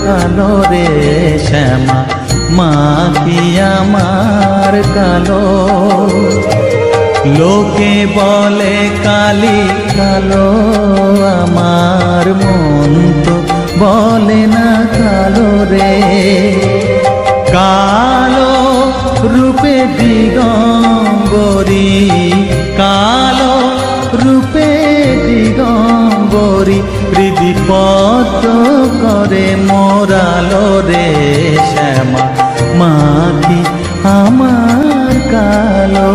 কালো রে শ্যামা মা কি আমার কালো। লোকে বলে কালি কালো, আমার মন তো বলে না কালো রে। কালো রূপে দিগম্বরী, কালো রূপে দিগম্বরী, হৃদিপদ্ম করে মোরালো রে শ্যামা মা কি আমার কালো।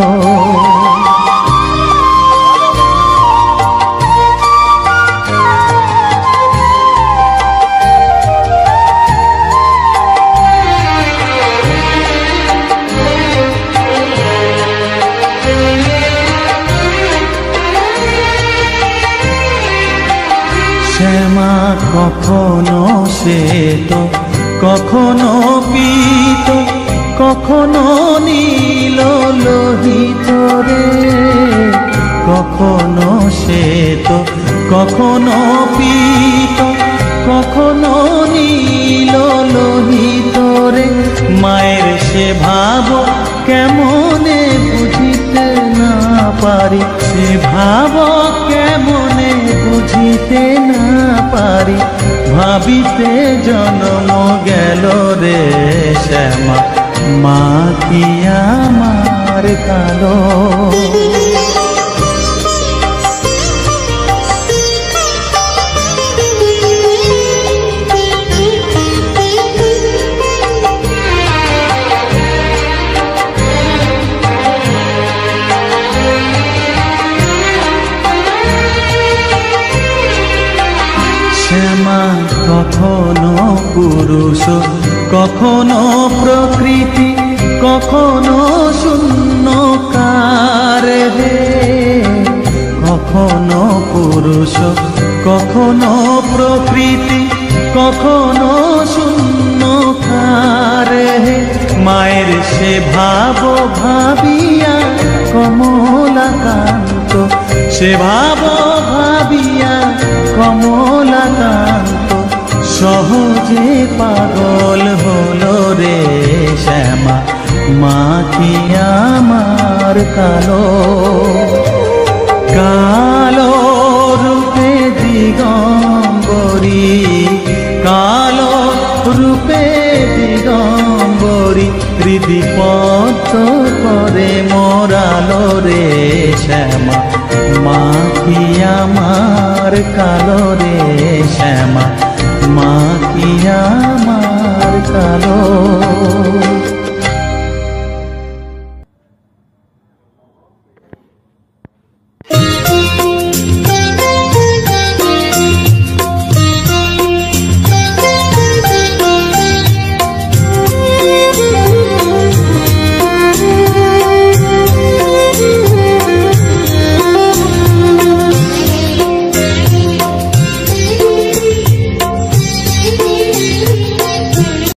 শ্যামা কখনো শ্বেত, কখনো পীত, কখনো নীল লোহিত রে। কখনো শ্বেত, কখনো পীত, কখনো নীল লোহিত রে। মায়ের সে ভাব কেমনে বুঝিতে না পারি, সে ভাব কেমনে বুঝিতে না পারি, ভাবিতে জন্ম গেল রে শ্যামা মা কি আমার কালো। শ্যামা কখনো পুরুষ, কখনো প্রকৃতি, কখনো শূন্যকার হে। কখনো পুরুষ, কখনো প্রকৃতি, কখনো শূন্যকার হে। মায়ের সে ভাব ভাবিয়া কমলাকান্ত, সে ভাব ভাবিয়া কমলাকান্ত, সহজে পাগল হলো রে শ্যামা মা কি আমার কালো। কালো রূপে দিগম্বরী, কালো রূপে দিগম্বরী, হৃদিপদ্ম করে মোরালো রে শ্যামা মা কি আমার কালো রে শ্যামা মা কি আমার কালো।